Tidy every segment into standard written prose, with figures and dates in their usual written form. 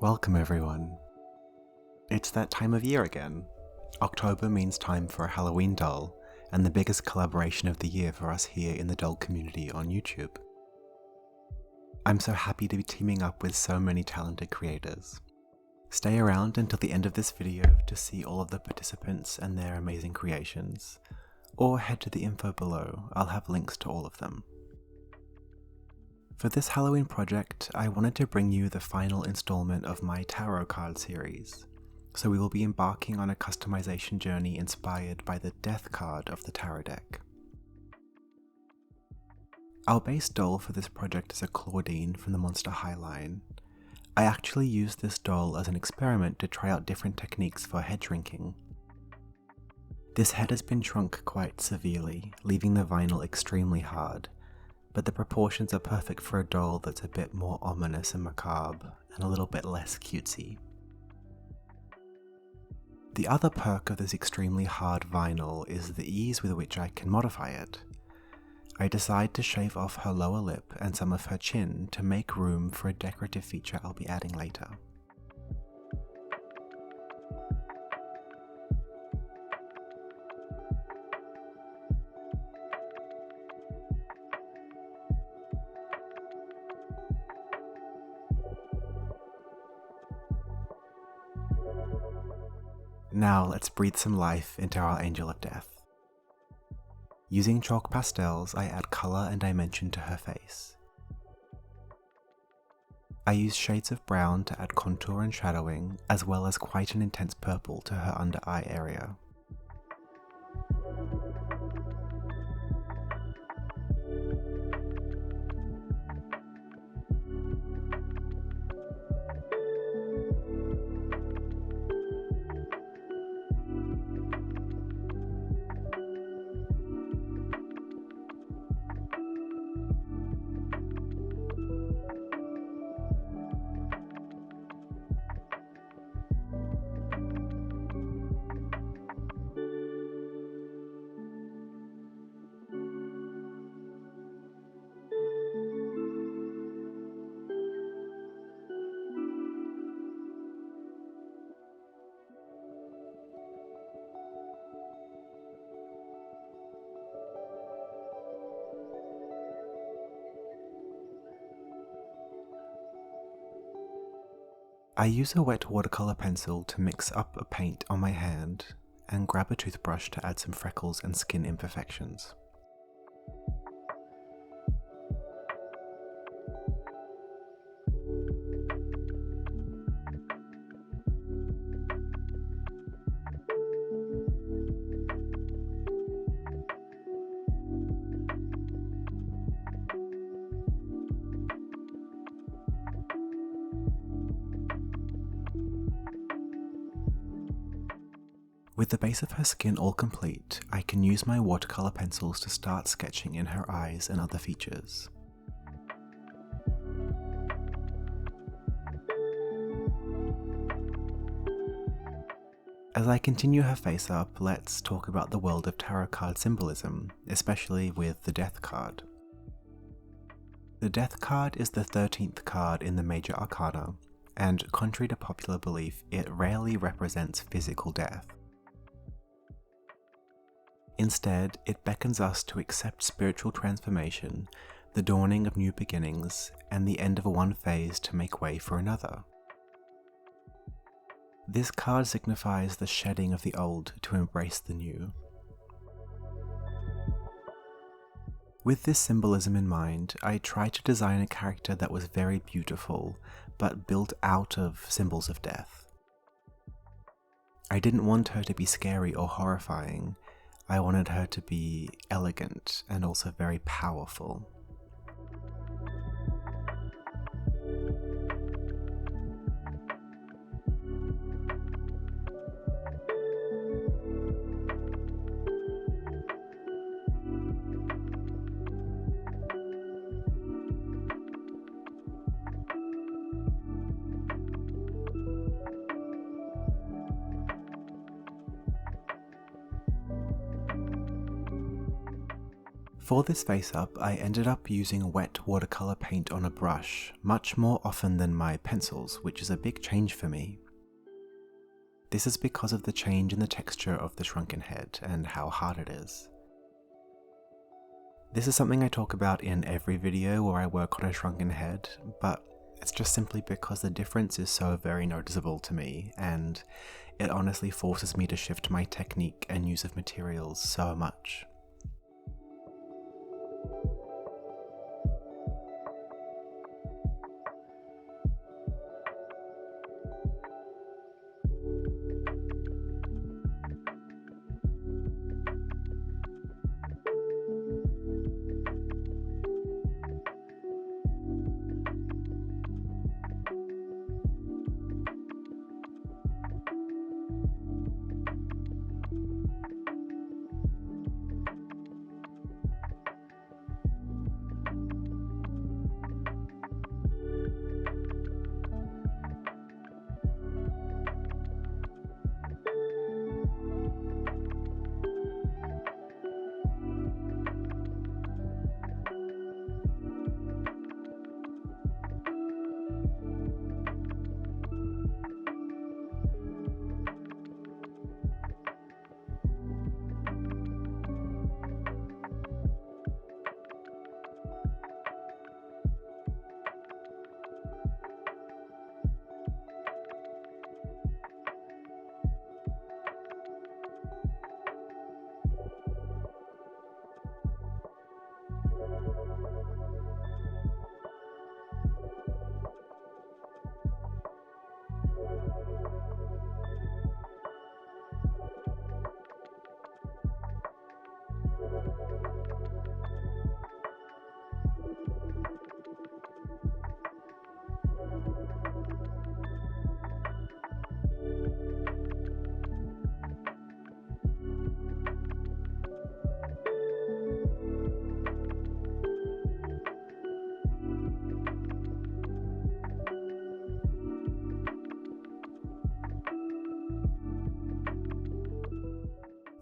Welcome everyone. It's that time of year again. October means time for a Halloween doll, and the biggest collaboration of the year for us here in the doll community on YouTube. I'm so happy to be teaming up with so many talented creators. Stay around until the end of this video to see all of the participants and their amazing creations, or head to the info below. I'll have links to all of them. For this Halloween project, I wanted to bring you the final installment of my tarot card series, so we will be embarking on a customization journey inspired by the Death card of the tarot deck. Our base doll for this project is a Claudine from the Monster High line. I actually used this doll as an experiment to try out different techniques for head shrinking. This head has been shrunk quite severely, leaving the vinyl extremely hard, but the proportions are perfect for a doll that's a bit more ominous and macabre, and a little bit less cutesy. The other perk of this extremely hard vinyl is the ease with which I can modify it. I decide to shave off her lower lip and some of her chin to make room for a decorative feature I'll be adding later. Now let's breathe some life into our Angel of Death. Using chalk pastels, I add colour and dimension to her face. I use shades of brown to add contour and shadowing, as well as quite an intense purple to her under eye area. I use a wet watercolour pencil to mix up a paint on my hand and grab a toothbrush to add some freckles and skin imperfections. With the base of her skin all complete, I can use my watercolour pencils to start sketching in her eyes and other features. As I continue her face up, let's talk about the world of tarot card symbolism, especially with the Death card. The Death card is the 13th card in the Major Arcana, and contrary to popular belief, it rarely represents physical death. Instead, it beckons us to accept spiritual transformation, the dawning of new beginnings, and the end of one phase to make way for another. This card signifies the shedding of the old to embrace the new. With this symbolism in mind, I tried to design a character that was very beautiful, but built out of symbols of death. I didn't want her to be scary or horrifying. I wanted her to be elegant and also very powerful. For this face up, I ended up using wet watercolor paint on a brush much more often than my pencils, which is a big change for me. This is because of the change in the texture of the shrunken head and how hard it is. This is something I talk about in every video where I work on a shrunken head, but it's just simply because the difference is so very noticeable to me, and it honestly forces me to shift my technique and use of materials so much.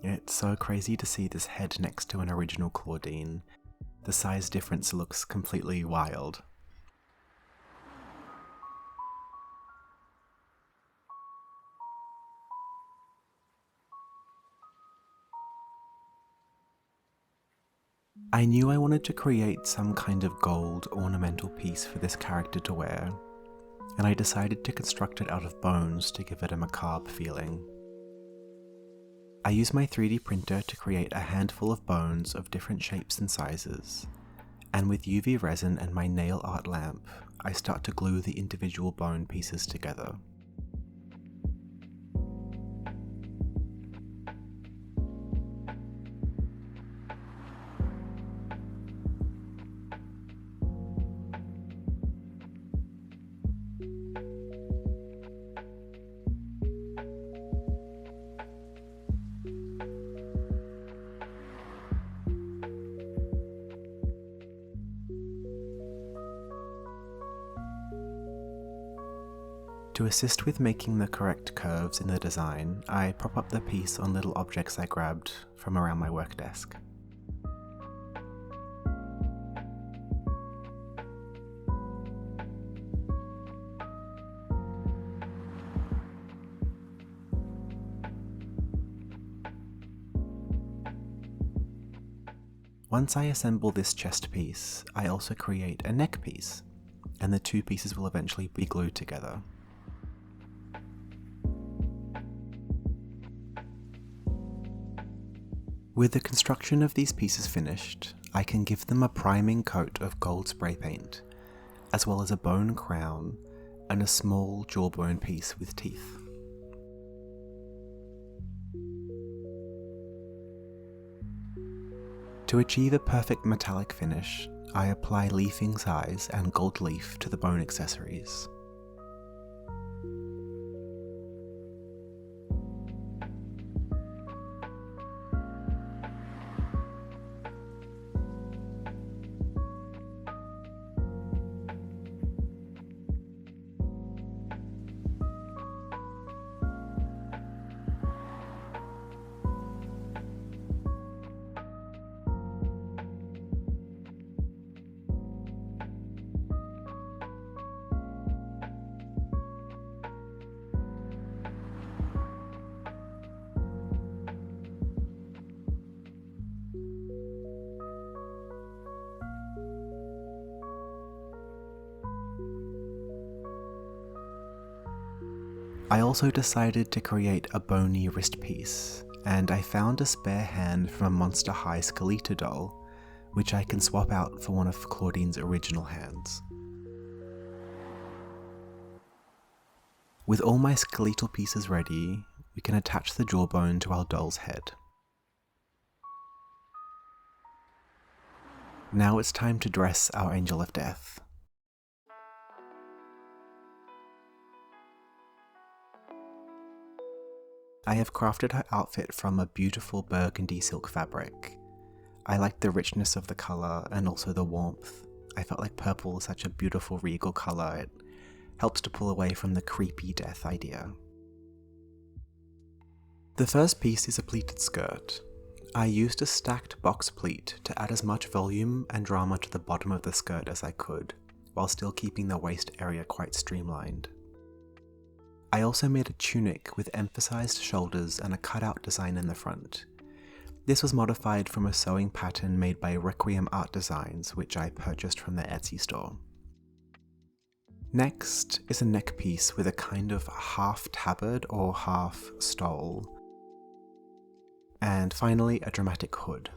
It's so crazy to see this head next to an original Claudine. The size difference looks completely wild. I knew I wanted to create some kind of gold ornamental piece for this character to wear, and I decided to construct it out of bones to give it a macabre feeling. I used my 3D printer to create a handful of bones of different shapes and sizes, and with UV resin and my nail art lamp, I start to glue the individual bone pieces together. To assist with making the correct curves in the design, I prop up the piece on little objects I grabbed from around my work desk. Once I assemble this chest piece, I also create a neck piece, and the two pieces will eventually be glued together. With the construction of these pieces finished, I can give them a priming coat of gold spray paint, as well as a bone crown and a small jawbone piece with teeth. To achieve a perfect metallic finish, I apply leafing's eyes and gold leaf to the bone accessories. I also decided to create a bony wrist piece, and I found a spare hand from a Monster High Skeletor doll, which I can swap out for one of Claudine's original hands. With all my skeletal pieces ready, we can attach the jawbone to our doll's head. Now it's time to dress our Angel of Death. I have crafted her outfit from a beautiful burgundy silk fabric. I liked the richness of the colour and also the warmth. I felt like purple is such a beautiful regal colour, it helps to pull away from the creepy death idea. The first piece is a pleated skirt. I used a stacked box pleat to add as much volume and drama to the bottom of the skirt as I could, while still keeping the waist area quite streamlined. I also made a tunic with emphasized shoulders and a cutout design in the front. This was modified from a sewing pattern made by Requiem Art Designs, which I purchased from their Etsy store. Next is a neck piece with a kind of half tabard or half stole. And finally, a dramatic hood.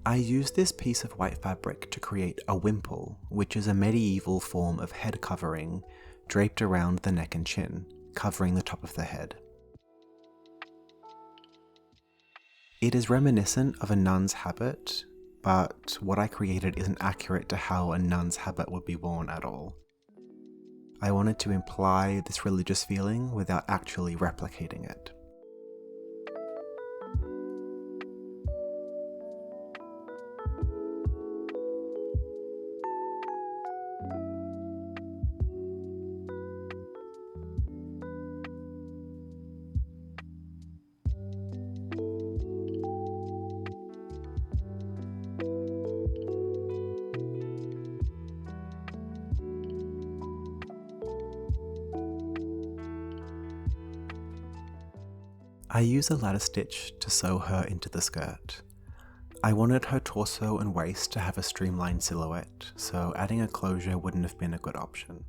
I used this piece of white fabric to create a wimple, which is a medieval form of head covering draped around the neck and chin, covering the top of the head. It is reminiscent of a nun's habit, but what I created isn't accurate to how a nun's habit would be worn at all. I wanted to imply this religious feeling without actually replicating it. I use a ladder stitch to sew her into the skirt. I wanted her torso and waist to have a streamlined silhouette, so adding a closure wouldn't have been a good option.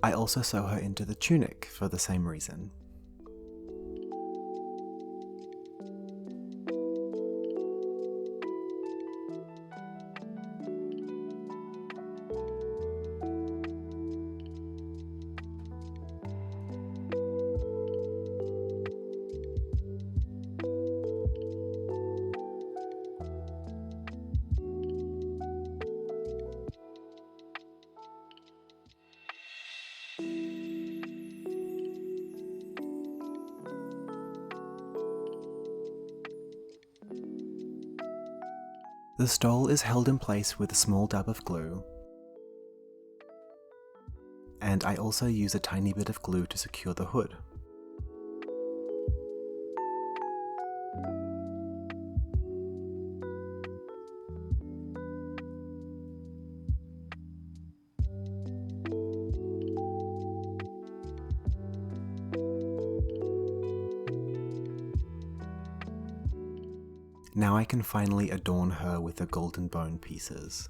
I also sew her into the tunic for the same reason. The stole is held in place with a small dab of glue, and I also use a tiny bit of glue to secure the hood. Now I can finally adorn her with the golden bone pieces.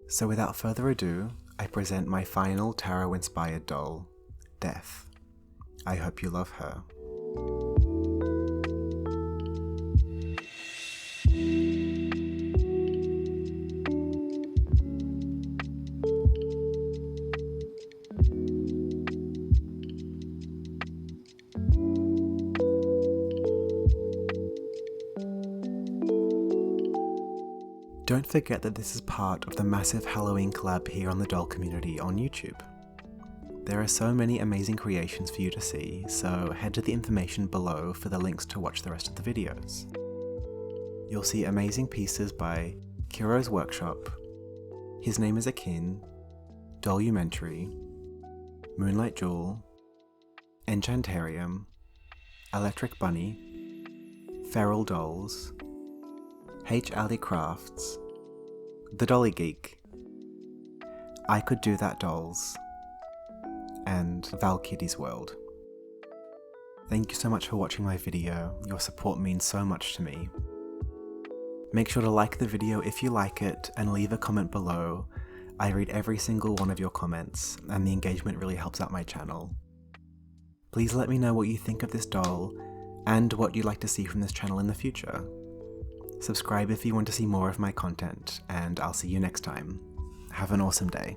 So without further ado, I present my final tarot-inspired doll, Death. I hope you love her. Don't forget that this is part of the massive Halloween collab here on the doll community on YouTube. There are so many amazing creations for you to see, so head to the information below for the links to watch the rest of the videos. You'll see amazing pieces by Kiro's Workshop, His Name is Akin, Dollumentary, Moonlight Jewel, Enchantarium, Electric Bunny, Feral Dolls, H. Ali Crafts, The Dolly Geek, I Could Do That Dolls, and Val Kitty's World. Thank you so much for watching my video, your support means so much to me. Make sure to like the video if you like it and leave a comment below. I read every single one of your comments and the engagement really helps out my channel. Please let me know what you think of this doll and what you'd like to see from this channel in the future. Subscribe if you want to see more of my content, and I'll see you next time. Have an awesome day.